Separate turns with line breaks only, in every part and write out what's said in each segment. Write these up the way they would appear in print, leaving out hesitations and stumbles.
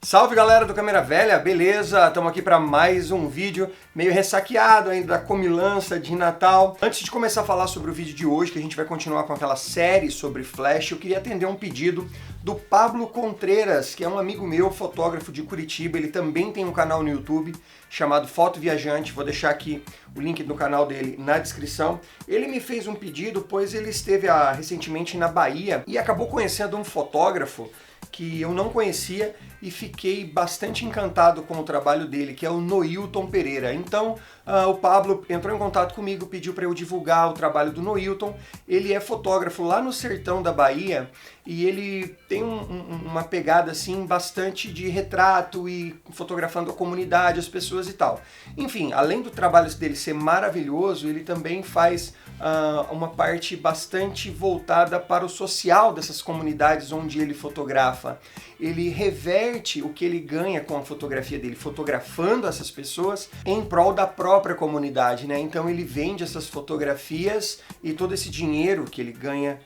Salve galera do Câmera Velha, beleza? Estamos aqui para mais um vídeo meio ressaqueado ainda da comilança de Natal. Antes de começar a falar sobre o vídeo de hoje, que a gente vai continuar com aquela série sobre Flash, eu queria atender um pedido do Pablo Contreras, que é um amigo meu, fotógrafo de Curitiba. Ele também tem um canal no YouTube chamado Foto Viajante. Vou deixar aqui o link do canal dele na descrição. Ele me fez um pedido, pois ele esteve recentemente na Bahia e acabou conhecendo um fotógrafo que eu não conhecia e fiquei bastante encantado com o trabalho dele, que é o Noilton Pereira. Então, o Pablo entrou em contato comigo, pediu para eu divulgar o trabalho do Noilton. Ele é fotógrafo lá no sertão da Bahia e ele tem uma pegada assim bastante de retrato e fotografando a comunidade, as pessoas e tal. Enfim, além do trabalho dele ser maravilhoso, ele também faz uma parte bastante voltada para o social dessas comunidades onde ele fotografa. Ele reverte o que ele ganha com a fotografia dele, fotografando essas pessoas em prol da própria comunidade, né? Então ele vende essas fotografias e todo esse dinheiro que ele ganha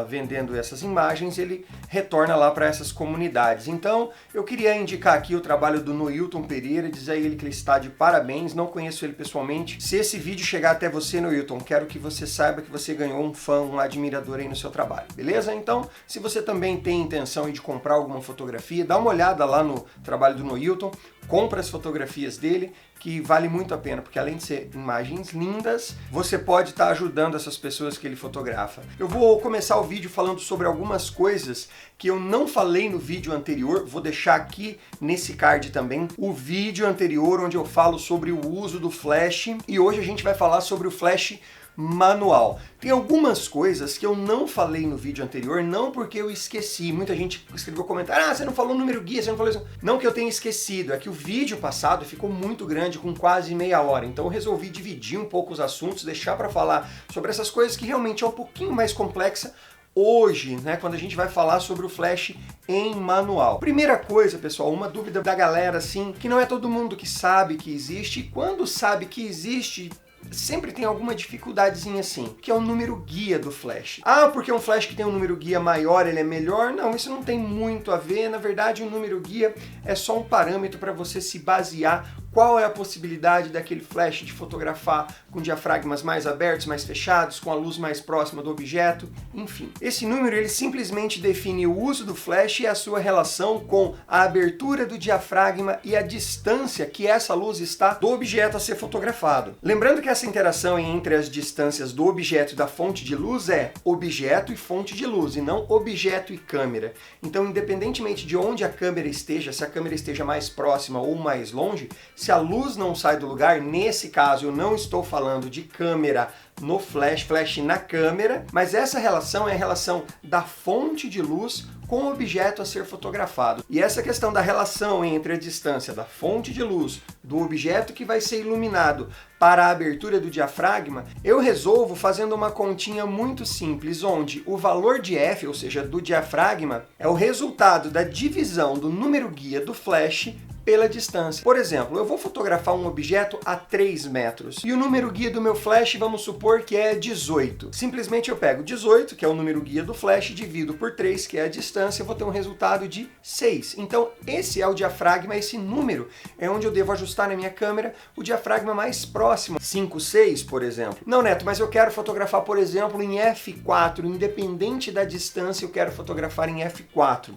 vendendo essas imagens, ele retorna lá para essas comunidades. Então eu queria indicar aqui o trabalho do Noilton Pereira, dizer a ele que ele está de parabéns, não conheço ele pessoalmente. Se esse vídeo chegar até você, Noilton, quero que você saiba que você ganhou um fã, um admirador aí no seu trabalho, beleza? Então, se você também tem intenção de comprar alguma fotografia, dá uma olhada lá no trabalho do Noilton, compra as fotografias dele, que vale muito a pena, porque além de ser imagens lindas, você pode estar ajudando essas pessoas que ele fotografa. Eu vou começar o vídeo falando sobre algumas coisas que eu não falei no vídeo anterior, vou deixar aqui nesse card também o vídeo anterior onde eu falo sobre o uso do flash, e hoje a gente vai falar sobre o flash manual. Tem algumas coisas que eu não falei no vídeo anterior, não porque eu esqueci. Muita gente escreveu comentário, você não falou o número guia, você não falou isso. Não que eu tenha esquecido, é que o vídeo passado ficou muito grande, com quase meia hora. Então eu resolvi dividir um pouco os assuntos, deixar para falar sobre essas coisas que realmente é um pouquinho mais complexa hoje, né, quando a gente vai falar sobre o flash em manual. Primeira coisa, pessoal, uma dúvida da galera, assim, que não é todo mundo que sabe que existe, e quando sabe que existe, sempre tem alguma dificuldadezinha assim, que é o número guia do flash. Porque um flash que tem um número guia maior, ele é melhor? Não, isso não tem muito a ver. Na verdade, o número guia é só um parâmetro para você se basear qual é a possibilidade daquele flash de fotografar com diafragmas mais abertos, mais fechados, com a luz mais próxima do objeto, enfim. Esse número, ele simplesmente define o uso do flash e a sua relação com a abertura do diafragma e a distância que essa luz está do objeto a ser fotografado. Lembrando que essa interação entre as distâncias do objeto e da fonte de luz é objeto e fonte de luz, e não objeto e câmera. Então, independentemente de onde a câmera esteja, se a câmera esteja mais próxima ou mais longe, se a luz não sai do lugar, nesse caso eu não estou falando de câmera no flash, flash na câmera, mas essa relação é a relação da fonte de luz com o objeto a ser fotografado. E essa questão da relação entre a distância da fonte de luz do objeto que vai ser iluminado para a abertura do diafragma, eu resolvo fazendo uma continha muito simples, onde o valor de F, ou seja, do diafragma, é o resultado da divisão do número guia do flash pela distância. Por exemplo, eu vou fotografar um objeto a 3 metros e o número guia do meu flash, vamos supor que é 18. Simplesmente eu pego 18, que é o número guia do flash, divido por 3, que é a distância, eu vou ter um resultado de 6. Então, esse é o diafragma, esse número é onde eu devo ajustar na minha câmera o diafragma mais próximo, 5, 6, por exemplo. Não, Neto, mas eu quero fotografar, por exemplo, em f4, independente da distância, eu quero fotografar em f4.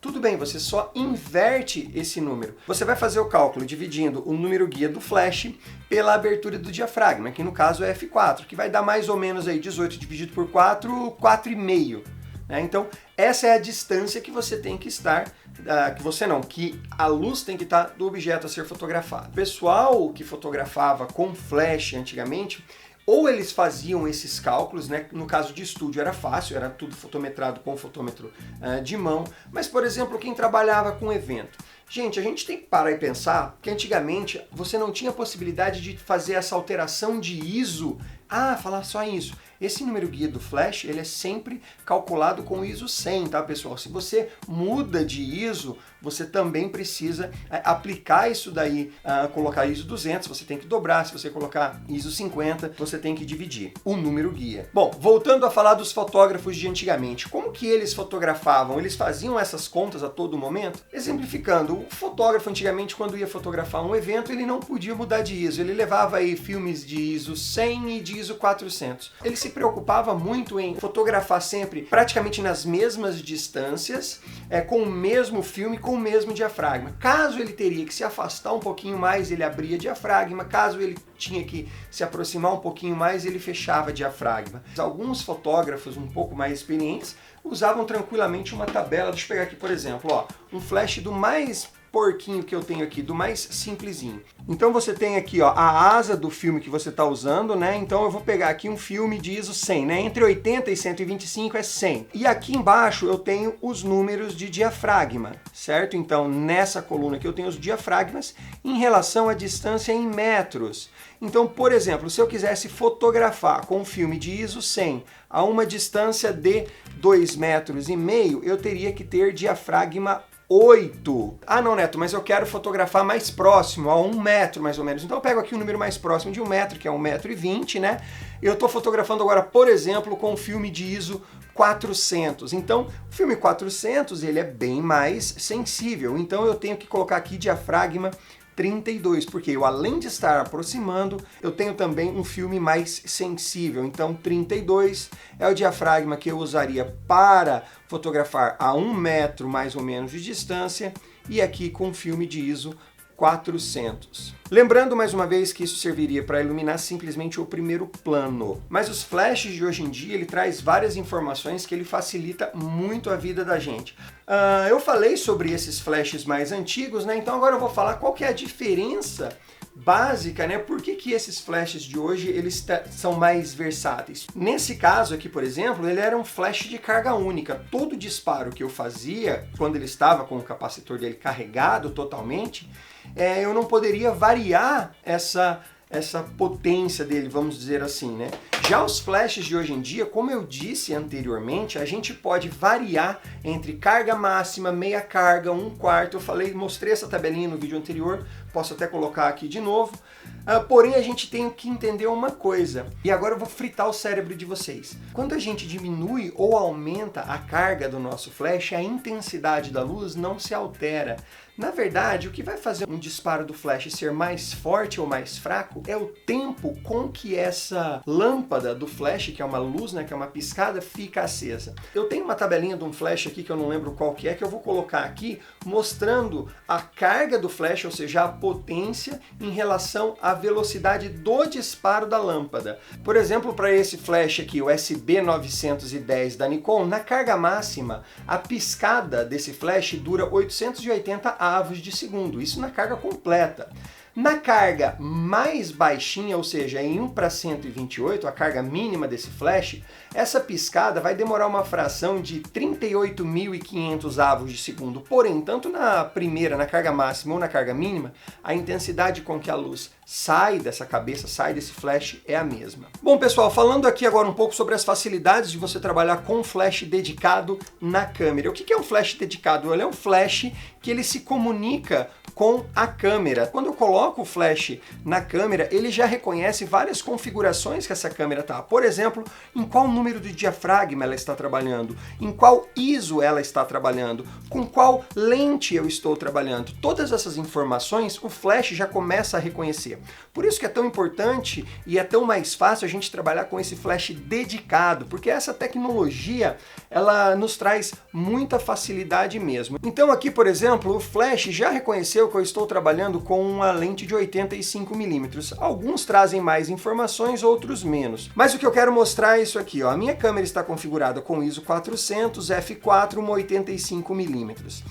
Tudo bem, você só inverte esse número. Você vai fazer o cálculo dividindo o número guia do flash pela abertura do diafragma, que no caso é f4, que vai dar mais ou menos aí 18 dividido por 4, 4,5. Né? Então, essa é a distância que você tem que estar, que a luz tem que estar do objeto a ser fotografado. O pessoal que fotografava com flash antigamente, ou eles faziam esses cálculos, né? No caso de estúdio era fácil, era tudo fotometrado com fotômetro de mão, mas, por exemplo, quem trabalhava com evento. Gente, a gente tem que parar e pensar que antigamente você não tinha possibilidade de fazer essa alteração de ISO, falar só isso. Esse número guia do flash, ele é sempre calculado com ISO 100, tá, pessoal? Se você muda de ISO, você também precisa aplicar isso daí, colocar ISO 200, você tem que dobrar, se você colocar ISO 50, você tem que dividir o número guia. Bom, voltando a falar dos fotógrafos de antigamente, como que eles fotografavam? Eles faziam essas contas a todo momento? Exemplificando, o fotógrafo antigamente, quando ia fotografar um evento, ele não podia mudar de ISO, ele levava aí filmes de ISO 100 e de ISO 400. Ele se preocupava muito em fotografar sempre praticamente nas mesmas distâncias, com o mesmo filme, com o mesmo diafragma. Caso ele teria que se afastar um pouquinho mais, ele abria diafragma. Caso ele tinha que se aproximar um pouquinho mais, ele fechava diafragma. Alguns fotógrafos um pouco mais experientes usavam tranquilamente uma tabela. Deixa eu pegar aqui, por exemplo, ó, um flash do mais porquinho que eu tenho aqui, do mais simplesinho. Então você tem aqui, ó, a asa do filme que você está usando, né? Então eu vou pegar aqui um filme de ISO 100, né? Entre 80 e 125 é 100. E aqui embaixo eu tenho os números de diafragma, certo? Então nessa coluna aqui eu tenho os diafragmas em relação à distância em metros. Então, por exemplo, se eu quisesse fotografar com um filme de ISO 100 a uma distância de 2,5 metros, eu teria que ter diafragma 8. Ah, não, Neto, mas eu quero fotografar mais próximo, a 1 metro mais ou menos. Então eu pego aqui um número mais próximo de 1 metro, que é 1,20 m, né? Eu estou fotografando agora, por exemplo, com um filme de ISO 400. Então, o filme 400, ele é bem mais sensível. Então eu tenho que colocar aqui diafragma 32, porque eu, além de estar aproximando, eu tenho também um filme mais sensível. Então 32 é o diafragma que eu usaria para fotografar a 1 metro mais ou menos de distância, e aqui com filme de ISO 400. Lembrando mais uma vez que isso serviria para iluminar simplesmente o primeiro plano. Mas os flashes de hoje em dia, ele traz várias informações que ele facilita muito a vida da gente. Eu falei sobre esses flashes mais antigos, né? Então agora eu vou falar qual que é a diferença básica, né? Por que esses flashes de hoje eles são mais versáteis? Nesse caso aqui, por exemplo, ele era um flash de carga única. Todo disparo que eu fazia, quando ele estava com o capacitor dele carregado totalmente, eu não poderia variar essa potência dele, vamos dizer assim, né? Já os flashes de hoje em dia, como eu disse anteriormente, a gente pode variar entre carga máxima, meia carga, 1/4. Eu mostrei essa tabelinha no vídeo anterior, posso até colocar aqui de novo. Porém, a gente tem que entender uma coisa, e agora eu vou fritar o cérebro de vocês. Quando a gente diminui ou aumenta a carga do nosso flash, a intensidade da luz não se altera. Na verdade, o que vai fazer um disparo do flash ser mais forte ou mais fraco é o tempo com que essa lâmpada do flash, que é uma luz, né, que é uma piscada, fica acesa. Eu tenho uma tabelinha de um flash aqui que eu não lembro qual que eu vou colocar aqui, mostrando a carga do flash, ou seja, a potência em relação à velocidade do disparo da lâmpada. Por exemplo, para esse flash aqui, o SB910 da Nikon, na carga máxima, a piscada desse flash dura 880 avos de segundo, isso na carga completa. Na carga mais baixinha, ou seja, em 1/128, a carga mínima desse flash, essa piscada vai demorar uma fração de 38.500 avos de segundo. Porém, tanto na primeira, na carga máxima ou na carga mínima, a intensidade com que a luz sai dessa cabeça, sai desse flash, é a mesma. Bom, pessoal, falando aqui agora um pouco sobre as facilidades de você trabalhar com um flash dedicado na câmera. O que é um flash dedicado? Ele é um flash que ele se comunica com a câmera. Quando eu coloco o flash na câmera, ele já reconhece várias configurações que essa câmera está. Por exemplo, em qual número de diafragma ela está trabalhando, em qual ISO ela está trabalhando, com qual lente eu estou trabalhando. Todas essas informações o flash já começa a reconhecer. Por isso que é tão importante e é tão mais fácil a gente trabalhar com esse flash dedicado, porque essa tecnologia ela nos traz muita facilidade mesmo. Então aqui, por exemplo, o flash já reconheceu que eu estou trabalhando com uma lente de 85 milímetros. Alguns trazem mais informações, outros menos. Mas o que eu quero mostrar é isso aqui, ó. A minha câmera está configurada com ISO 400, f4, uma 85 milímetros.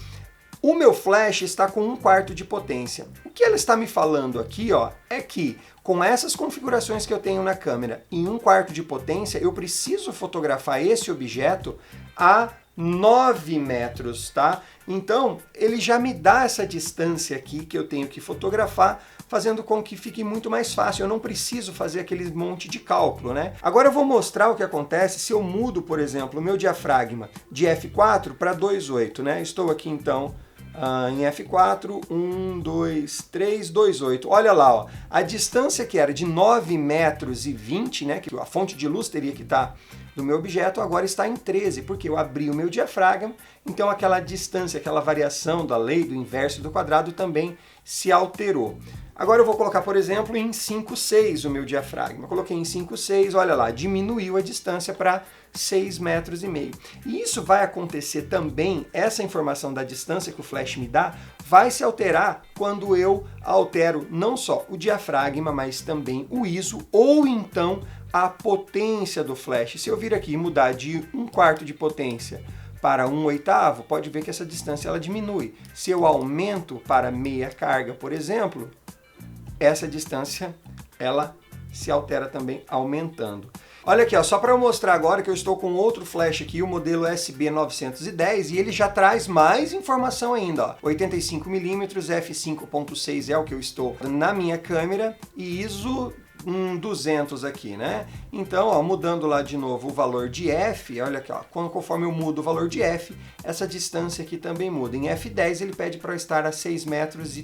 O meu flash está com 1/4 de potência. O que ela está me falando aqui, ó, é que com essas configurações que eu tenho na câmera em 1/4 de potência, eu preciso fotografar esse objeto a 9 metros, tá? Então, ele já me dá essa distância aqui que eu tenho que fotografar, fazendo com que fique muito mais fácil. Eu não preciso fazer aquele monte de cálculo, né? Agora eu vou mostrar o que acontece se eu mudo, por exemplo, o meu diafragma de f4 para 2.8, né? Estou aqui, então, em f4, 1, 2, 3, 2.8. Olha lá, ó, a distância que era de 9 metros e 20, né? Que a fonte de luz teria que estar do meu objeto, agora está em 13, porque eu abri o meu diafragma, então aquela distância, aquela variação da lei do inverso do quadrado também se alterou. Agora eu vou colocar, por exemplo, em 5,6 o meu diafragma. Coloquei em 5,6, olha lá, diminuiu a distância para 6,5 metros. E isso vai acontecer também, essa informação da distância que o flash me dá, vai se alterar quando eu altero não só o diafragma, mas também o ISO, ou então a potência do flash. Se eu vir aqui e mudar de 1/4 de potência para 1/8, pode ver que essa distância ela diminui. Se eu aumento para meia carga, por exemplo, essa distância ela se altera também aumentando. Olha aqui, ó, só para eu mostrar agora que eu estou com outro flash aqui, o modelo SB910, e ele já traz mais informação ainda. Ó. 85mm, f5.6 é o que eu estou na minha câmera, e ISO 200 aqui, né? Então, ó, mudando lá de novo o valor de f, olha aqui, ó, conforme eu mudo o valor de f, essa distância aqui também muda. Em f10 ele pede para eu estar a 6,30 metros.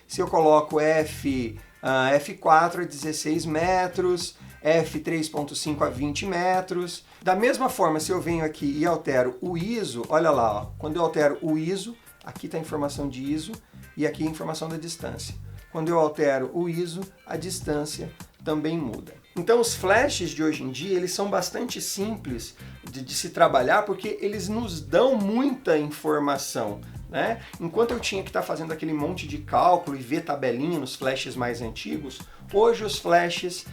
Se eu coloco f4 a 16 metros, f3.5 a 20 metros. Da mesma forma, se eu venho aqui e altero o ISO, olha lá, ó, quando eu altero o ISO, aqui está a informação de ISO e aqui a informação da distância. Quando eu altero o ISO, a distância também muda. Então os flashes de hoje em dia, eles são bastante simples de se trabalhar porque eles nos dão muita informação, né? Enquanto eu tinha que estar fazendo aquele monte de cálculo e ver tabelinha nos flashes mais antigos, hoje os flashes,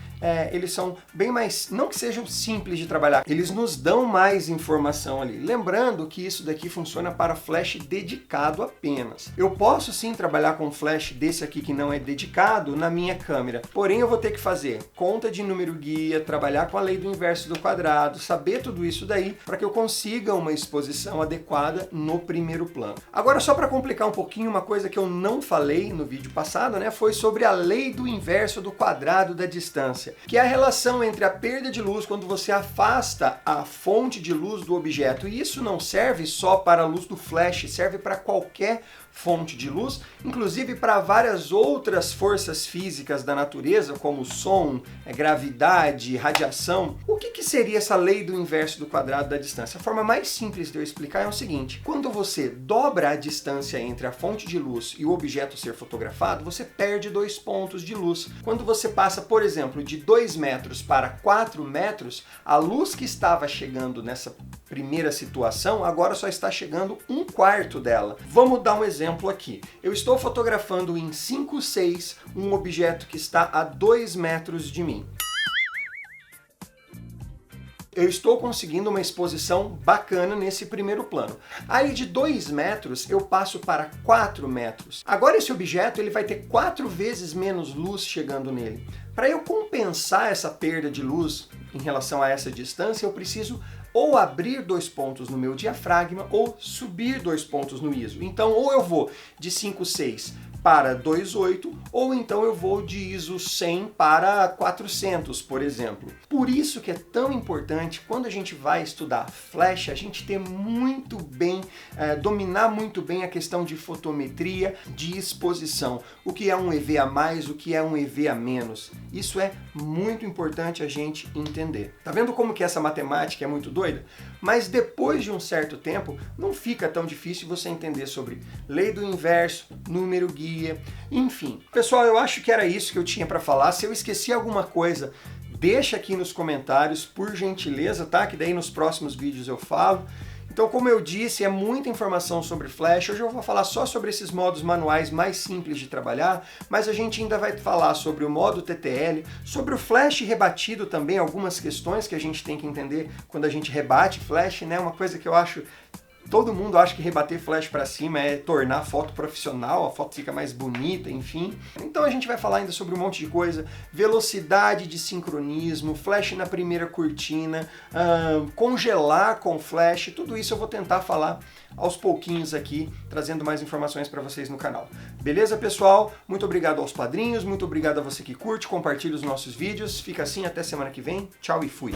eles são bem mais, não que sejam simples de trabalhar, eles nos dão mais informação ali. Lembrando que isso daqui funciona para flash dedicado apenas. Eu posso sim trabalhar com flash desse aqui que não é dedicado na minha câmera, porém eu vou ter que fazer conta de número guia, trabalhar com a lei do inverso do quadrado, saber tudo isso daí para que eu consiga uma exposição adequada no primeiro plano. Agora, só para complicar um pouquinho, uma coisa que eu não falei no vídeo passado, né, foi sobre a lei do inverso do quadrado da distância, que é a relação entre a perda de luz quando você afasta a fonte de luz do objeto. E isso não serve só para a luz do flash, serve para qualquer fonte de luz, inclusive para várias outras forças físicas da natureza, como som, gravidade, radiação. O que seria essa lei do inverso do quadrado da distância? A forma mais simples de eu explicar é o seguinte: quando você dobra a distância entre a fonte de luz e o objeto ser fotografado, você perde 2 pontos de luz. Quando você passa, por exemplo, de 2 metros para 4 metros, a luz que estava chegando nessa primeira situação, agora só está chegando 1/4 dela. Vamos dar um exemplo aqui. Eu estou fotografando em 5:6 um objeto que está a 2 metros de mim. Eu estou conseguindo uma exposição bacana nesse primeiro plano. Aí de 2 metros eu passo para 4 metros. Agora esse objeto ele vai ter 4 vezes menos luz chegando nele. Para eu compensar essa perda de luz em relação a essa distância, eu preciso ou abrir 2 pontos no meu diafragma ou subir 2 pontos no ISO. Então ou eu vou de 5,6 para 2.8, ou então eu vou de ISO 100 para 400, por exemplo. Por isso que é tão importante, quando a gente vai estudar flash, a gente ter muito bem, dominar muito bem a questão de fotometria, de exposição. O que é um EV a mais, o que é um EV a menos. Isso é muito importante a gente entender. Tá vendo como que essa matemática é muito doida? Mas depois de um certo tempo, não fica tão difícil você entender sobre lei do inverso, número guia, enfim. Pessoal, eu acho que era isso que eu tinha para falar. Se eu esqueci alguma coisa, deixa aqui nos comentários, por gentileza, tá? Que daí nos próximos vídeos eu falo. Então, como eu disse, é muita informação sobre flash. Hoje eu vou falar só sobre esses modos manuais mais simples de trabalhar, mas a gente ainda vai falar sobre o modo TTL, sobre o flash rebatido também, algumas questões que a gente tem que entender quando a gente rebate flash, né? Uma coisa que eu acho Todo mundo acha que rebater flash para cima é tornar a foto profissional, a foto fica mais bonita, enfim. Então a gente vai falar ainda sobre um monte de coisa, velocidade de sincronismo, flash na primeira cortina, congelar com flash, tudo isso eu vou tentar falar aos pouquinhos aqui, trazendo mais informações para vocês no canal. Beleza, pessoal? Muito obrigado aos padrinhos, muito obrigado a você que curte, compartilha os nossos vídeos. Fica assim, até semana que vem. Tchau e fui!